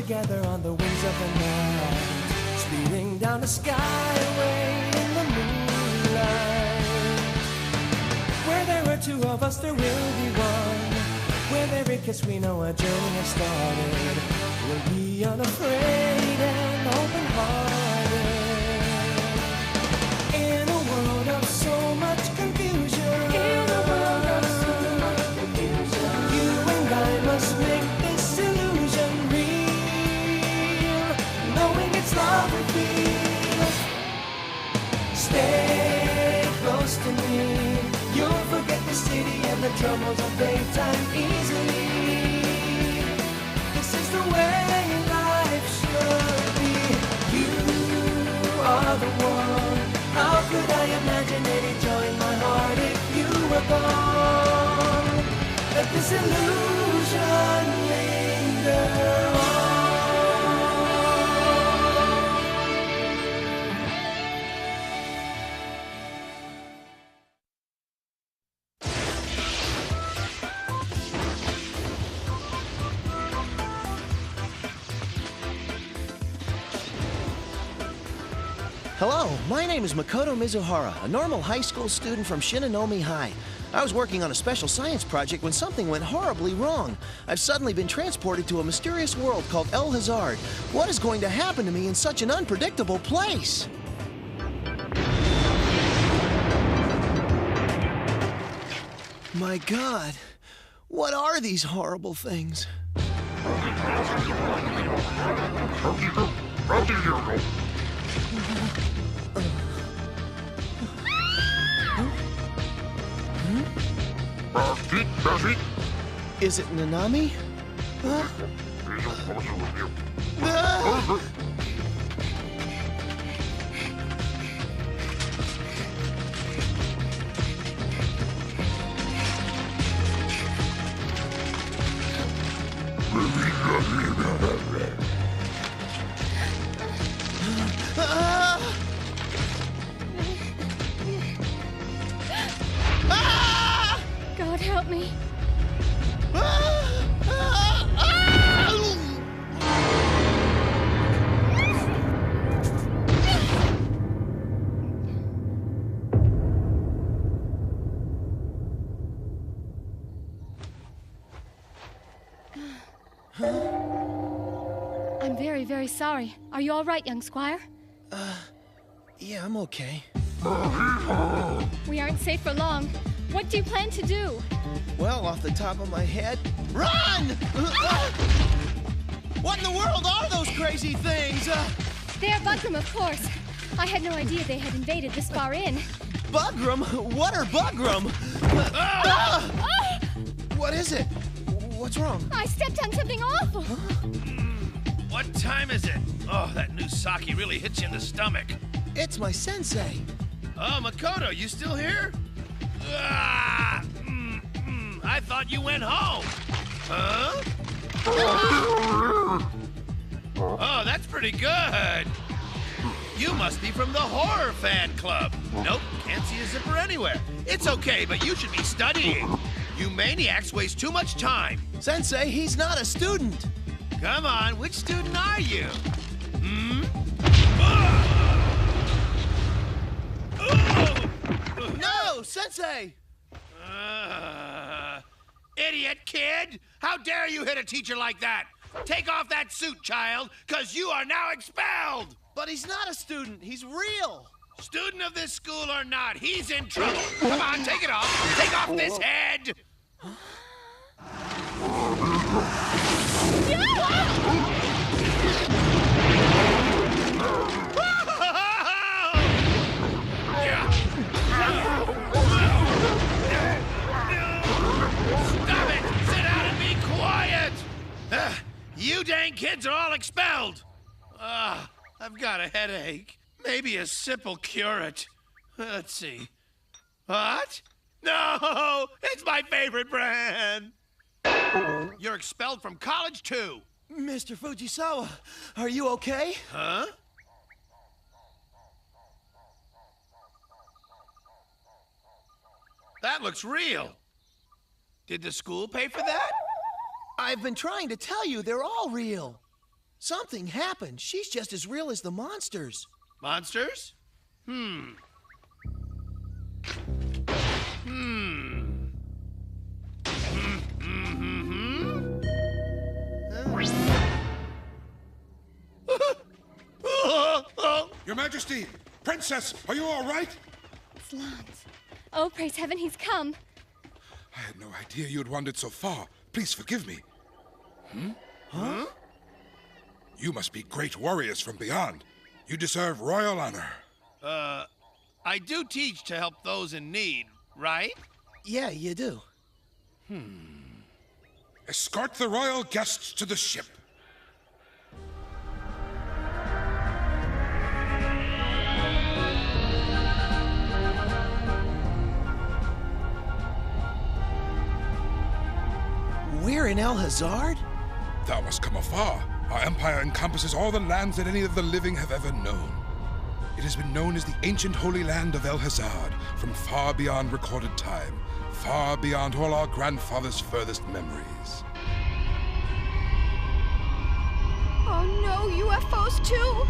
together on the wings of the night, speeding down the skyway in the moonlight. Where there are two of us, there will be one. With every kiss we know a journey has started. We'll be unafraid and open-hearted. In a world of so much confusion, you and I must make this illusion real, knowing it's love we feel. Stay close to me, you'll forget the city and the troubles of daytime easily. This is the way life should be. You are the one. How could I imagine any joy in my heart if you were gone? Let this illusion linger on. Hello, my name is Makoto Mizuhara, a normal high school student from Shinanomi High. I was working on a special science project when something went horribly wrong. I've suddenly been transported to a mysterious world called El Hazard. What is going to happen to me in such an unpredictable place? My God, what are these horrible things? Is it Nanami? God help me. I'm very, very sorry. Are you all right, young squire? Yeah, I'm okay. We aren't safe for long. What do you plan to do? Well, off the top of my head, run! What in the world are those crazy things? They are Buckram, of course. I had no idea they had invaded this far in. Buckram? What are Buckram? What is it? What's wrong? I stepped on something awful. What time is it? Oh, that new sake really hits you in the stomach. It's my sensei. Oh, Makoto, you still here? I thought you went home. Huh? Oh, that's pretty good. You must be from the horror fan club. Nope, can't see a zipper anywhere. It's okay, but you should be studying. You maniacs waste too much time. Sensei, he's not a student. Come on, which student are you? No, Sensei! Idiot kid! How dare you hit a teacher like that? Take off that suit, child, because you are now expelled! But he's not a student, he's real. Student of this school or not, he's in trouble. Come on, take it off. Take off this head! Stop it! Sit down and be quiet! You dang kids are all expelled! I've got a headache. Maybe a sip will cure it. Let's see. What? No! It's my favorite brand! You're expelled from college, too! Mr. Fujisawa, are you okay? Huh? That looks real. Did the school pay for that? I've been trying to tell you, they're all real. Something happened. She's just as real as the monsters. Monsters? Your Majesty! Princess, are you all right? Slans. Oh, praise heaven, he's come. I had no idea you had wandered so far. Please forgive me. Huh? You must be great warriors from beyond. You deserve royal honor. I do teach to help those in need, right? Yeah, you do. Escort the royal guests to the ship. We're in El Hazard? Thou must come afar. Our empire encompasses all the lands that any of the living have ever known. It has been known as the ancient holy land of El Hazard from far beyond recorded time, far beyond all our grandfathers' furthest memories. Oh no, UFOs too!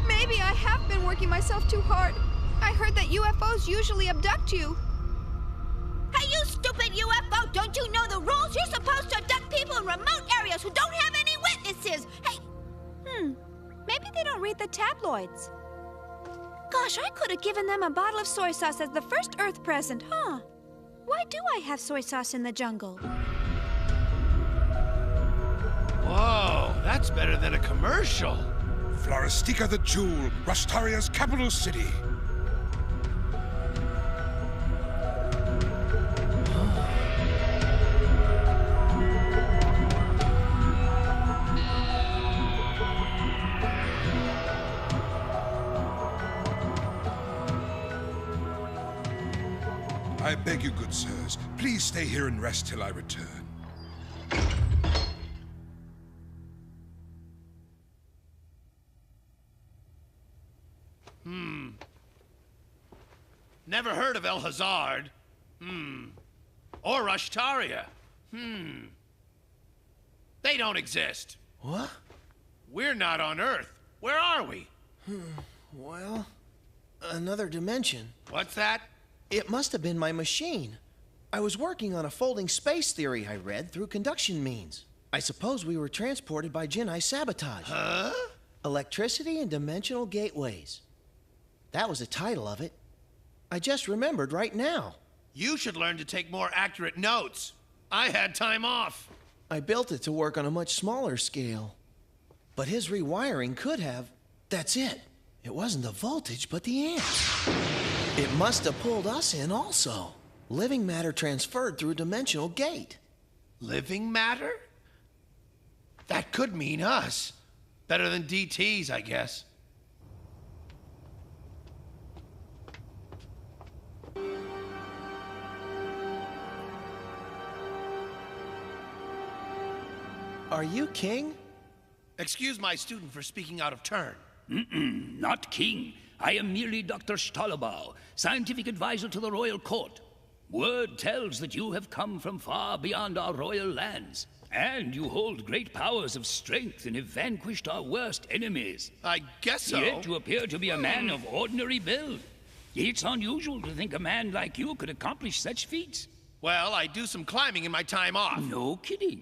Maybe I have been working myself too hard. I heard that UFOs usually abduct you. Hey, you stupid UFO! Don't you know the rules? You're supposed to abduct people in remote areas who don't have any witnesses! Hey! Maybe they don't read the tabloids. Gosh, I could have given them a bottle of soy sauce as the first Earth present, huh? Why do I have soy sauce in the jungle? Whoa, that's better than a commercial. Floristica the Jewel, Rastaria's capital city. I beg you, good sirs, please stay here and rest till I return. Never heard of El Hazard. Or Rashtaria. They don't exist. What? We're not on Earth. Where are we? Well, another dimension. What's that? It must have been my machine. I was working on a folding space theory I read through conduction means. I suppose we were transported by Jinai sabotage. Huh? Electricity and Dimensional Gateways. That was the title of it. I just remembered right now. You should learn to take more accurate notes. I had time off. I built it to work on a much smaller scale. But his rewiring could have... That's it. It wasn't the voltage, but the amps. It must have pulled us in also. Living matter transferred through a dimensional gate. Living matter? That could mean us. Better than DTs, I guess. Are you king? Excuse my student for speaking out of turn. Not king. I am merely Dr. Stolobau, scientific advisor to the royal court. Word tells that you have come from far beyond our royal lands, and you hold great powers of strength and have vanquished our worst enemies. I guess so. Yet you appear to be a man of ordinary build. It's unusual to think a man like you could accomplish such feats. Well, I do some climbing in my time off. No kidding.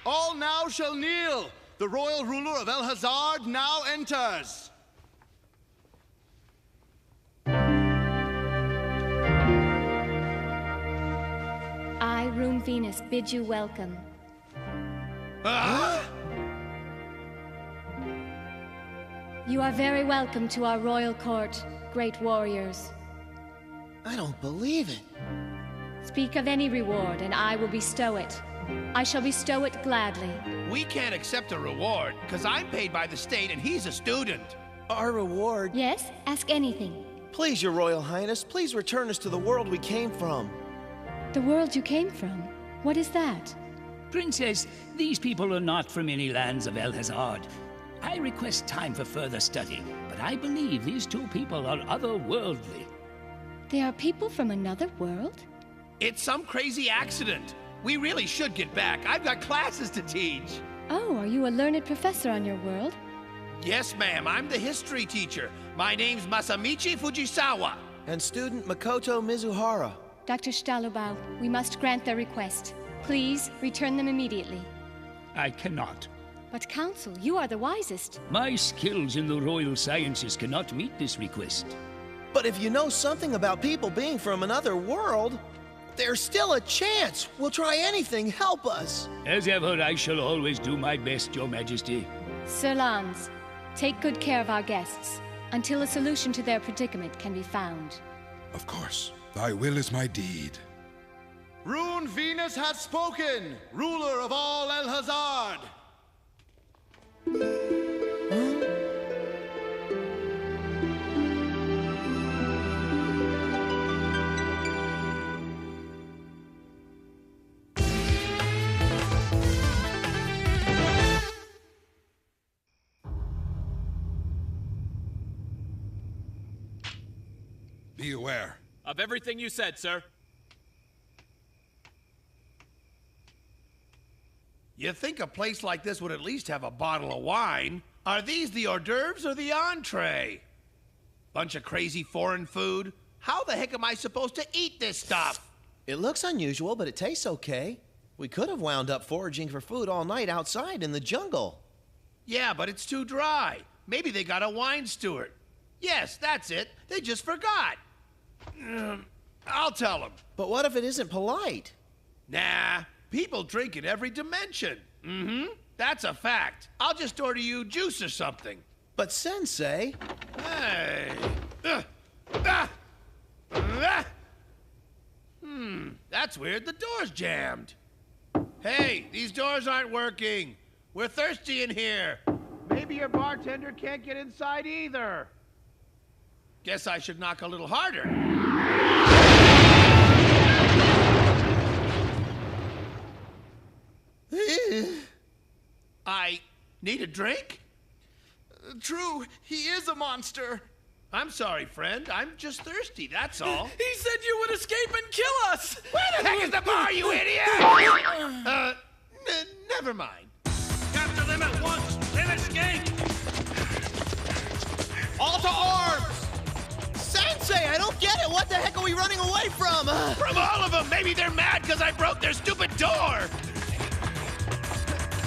All now shall kneel. The royal ruler of El Hazard now enters. I, Room Venus, bid you welcome. You are very welcome to our royal court, great warriors. I don't believe it. Speak of any reward, and I will bestow it. I shall bestow it gladly. We can't accept a reward, because I'm paid by the state and he's a student. Our reward... Yes? Ask anything. Please, Your Royal Highness, please return us to the world we came from. The world you came from? What is that? Princess, these people are not from any lands of El Hazard. I request time for further study, but I believe these two people are otherworldly. They are people from another world? It's some crazy accident. We really should get back. I've got classes to teach. Oh, are you a learned professor on your world? Yes, ma'am. I'm the history teacher. My name's Masamichi Fujisawa. And student Makoto Mizuhara. Dr. Stalubao, we must grant their request. Please return them immediately. I cannot. But Council, you are the wisest. My skills in the royal sciences cannot meet this request. But if you know something about people being from another world, there's still a chance. We'll try anything. Help us. As ever, I shall always do my best, Your Majesty. Sir Lance, take good care of our guests until a solution to their predicament can be found. Of course. Thy will is my deed. Rune Venus has spoken, ruler of all El Hazard. Be aware. Of everything you said, sir. You think a place like this would at least have a bottle of wine? Are these the hors d'oeuvres or the entree? Bunch of crazy foreign food? How the heck am I supposed to eat this stuff? It looks unusual, but it tastes okay. We could have wound up foraging for food all night outside in the jungle. Yeah, but it's too dry. Maybe they got a wine steward. Yes, that's it. They just forgot. I'll tell them. But what if it isn't polite? Nah, people drink in every dimension. That's a fact. I'll just order you juice or something. But Sensei... Hey. That's weird. The door's jammed. Hey, these doors aren't working. We're thirsty in here. Maybe your bartender can't get inside either. Guess I should knock a little harder. I need a drink? True, he is a monster. I'm sorry, friend. I'm just thirsty, that's all. He said you would escape and kill us! Where the heck is the bar, you idiot? Never mind. Capture them at once! They'll escape! All to arms! Sensei, I don't get it! What the heck are we running away from? From all of them! Maybe they're mad because I broke their stupid door!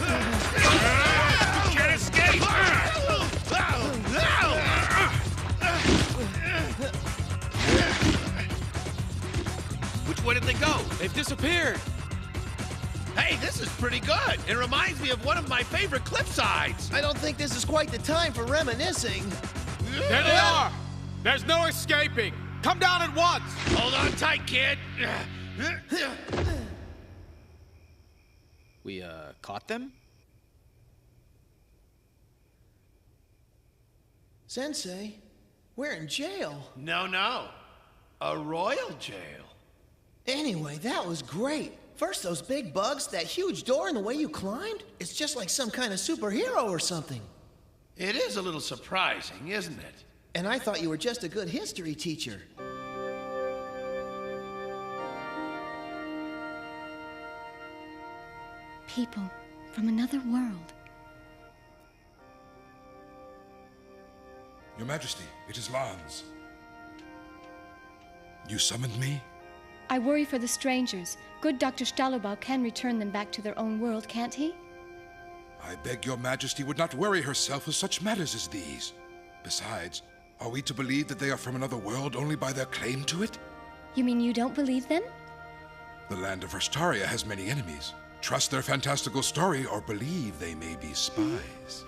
You can't escape! Which way did they go? They've disappeared! Hey, this is pretty good. It reminds me of one of my favorite cliffsides. I don't think this is quite the time for reminiscing. There they are! There's no escaping! Come down at once! Hold on tight, kid. We, caught them? Sensei, we're in jail. No. A royal jail. Anyway, that was great. First those big bugs, that huge door, and the way you climbed. It's just like some kind of superhero or something. It is a little surprising, isn't it? And I thought you were just a good history teacher. People from another world. Your Majesty, it is Lance. You summoned me? I worry for the strangers. Good Dr. Stalubau can return them back to their own world, can't he? I beg your Majesty would not worry herself with such matters as these. Besides, are we to believe that they are from another world only by their claim to it? You mean you don't believe them? The land of Verstaria has many enemies. Trust their fantastical story or believe they may be spies.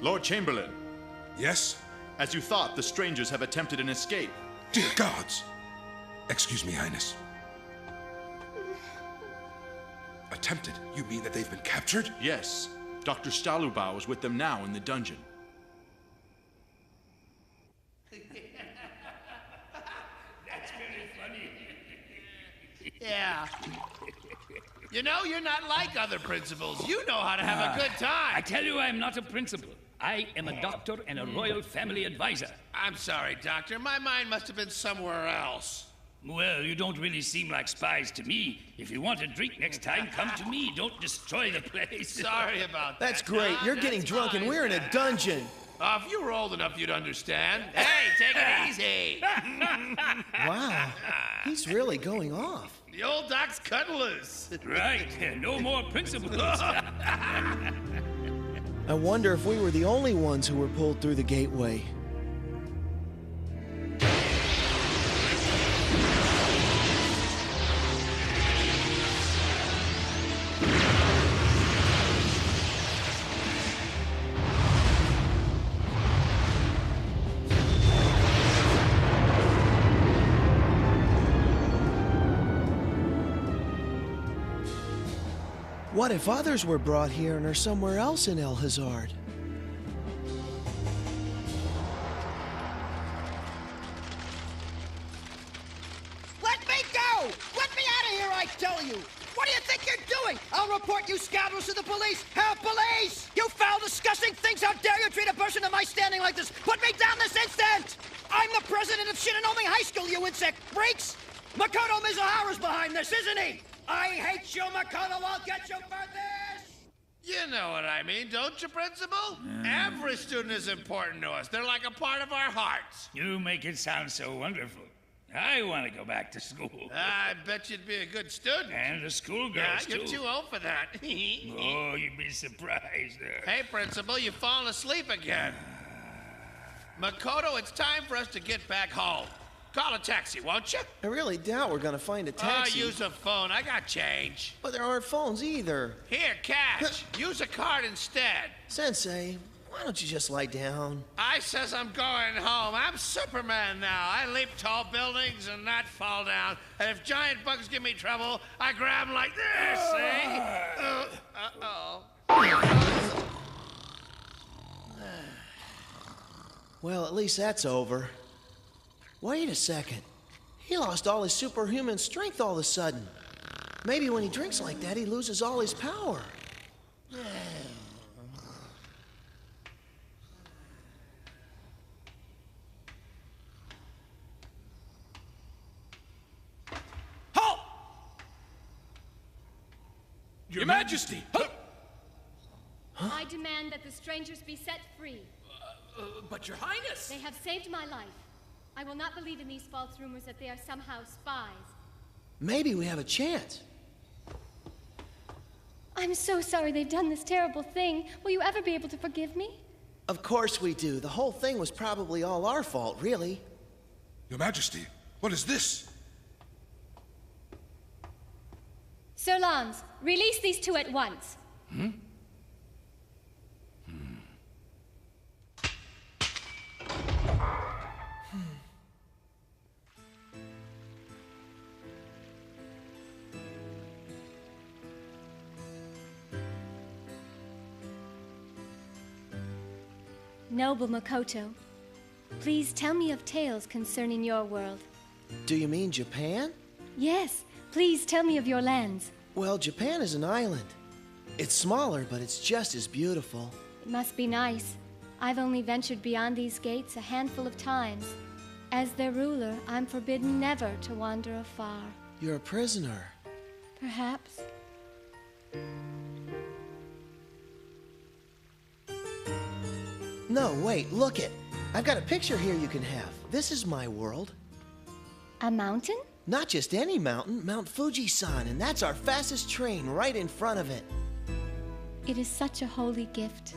Lord Chamberlain. Yes? As you thought, the strangers have attempted an escape. Dear gods! Excuse me, Highness. Attempted? You mean that they've been captured? Yes. Dr. Stalubau is with them now in the dungeon. That's very funny. Yeah. You know, you're not like other principals. You know how to have a good time. I tell you, I'm not a principal. I am a doctor and a royal family advisor. I'm sorry, Doctor. My mind must have been somewhere else. Well, you don't really seem like spies to me. If you want a drink next time, come to me. Don't destroy the place. Sorry about that. That's great. You're getting drunk and we're in a dungeon. If you were old enough, you'd understand. Hey, take it easy. Wow, he's really going off. The old doc's cutting loose. Right, no more principles. I wonder if we were the only ones who were pulled through the gateway. What if others were brought here and are somewhere else in Elhazard? Let me go! Let me out of here, I tell you! What do you think you're doing? I'll report you scoundrels to the police! Help, police! You foul, disgusting things! How dare you treat a person of my standing like this? Put me down this instant! I'm the president of Shinonome High School, you insect freaks! Makoto Mizuhara's behind this, isn't he? I hate you, Makoto! I'll get you for this! You know what I mean, don't you, Principal? Every student is important to us. They're like a part of our hearts. You make it sound so wonderful. I want to go back to school. I bet you'd be a good student. And the schoolgirls, yeah, too. You're too old for that. Oh, you'd be surprised. Hey, Principal, you've fallen asleep again. Makoto, it's time for us to get back home. Call a taxi, won't you? I really doubt we're gonna find a taxi. Use a phone. I got change. But there aren't phones either. Here, cash. Use a card instead. Sensei, why don't you just lie down? I says I'm going home. I'm Superman now. I leap tall buildings and not fall down. And if giant bugs give me trouble, I grab them like this, see? Uh-oh. Well, at least that's over. Wait a second. He lost all his superhuman strength all of a sudden. Maybe when he drinks like that, he loses all his power. Halt! Your Majesty! I demand that the strangers be set free. But Your Highness! They have saved my life. I will not believe in these false rumors that they are somehow spies. Maybe we have a chance. I'm so sorry they've done this terrible thing. Will you ever be able to forgive me? Of course we do. The whole thing was probably all our fault, really. Your Majesty, what is this? Sir Lance, release these two at once. Noble Makoto, please tell me of tales concerning your world. Do you mean Japan? Yes, please tell me of your lands. Well, Japan is an island. It's smaller, but it's just as beautiful. It must be nice. I've only ventured beyond these gates a handful of times. As their ruler, I'm forbidden never to wander afar. You're a prisoner. Perhaps. No, wait, look it. I've got a picture here you can have. This is my world. A mountain? Not just any mountain, Mount Fujisan, and that's our fastest train right in front of it. It is such a holy gift.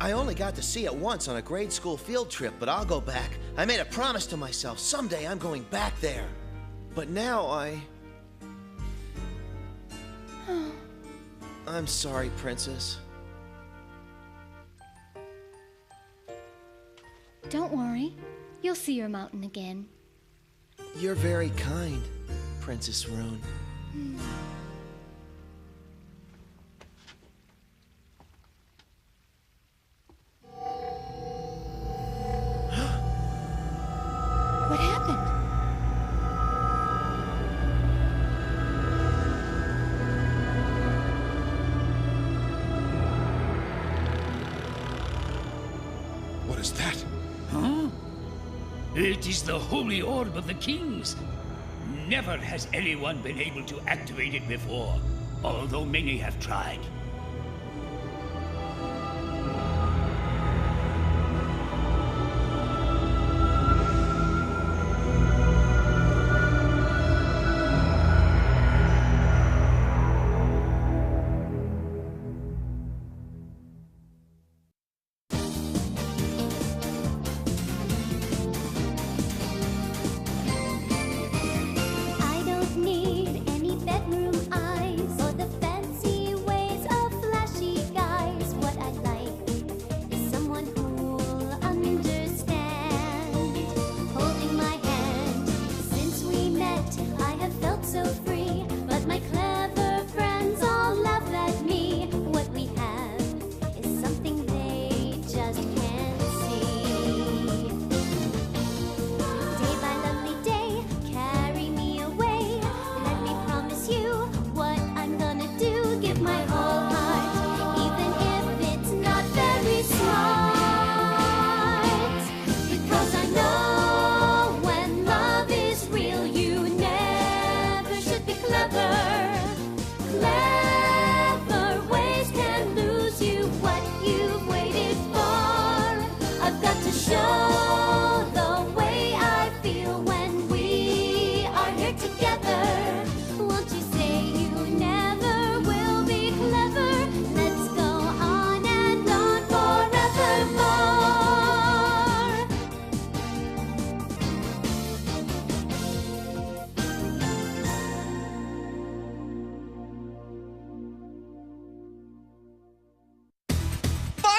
I only got to see it once on a grade school field trip, but I'll go back. I made a promise to myself, someday I'm going back there. But now I'm sorry, Princess. Don't worry. You'll see your mountain again. You're very kind, Princess Rune. What happened? What is that? Huh? It is the holy orb of the kings. never has anyone been able to activate it before, although many have tried.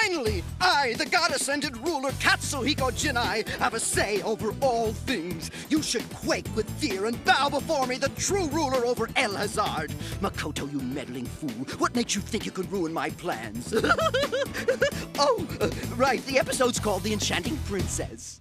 Finally, I, the god-ascended ruler Katsuhiko Jinai, have a say over all things. You should quake with fear and bow before me, the true ruler over El Hazard. Makoto, you meddling fool. What makes you think you could ruin my plans? Right, the episode's called The Enchanting Princess.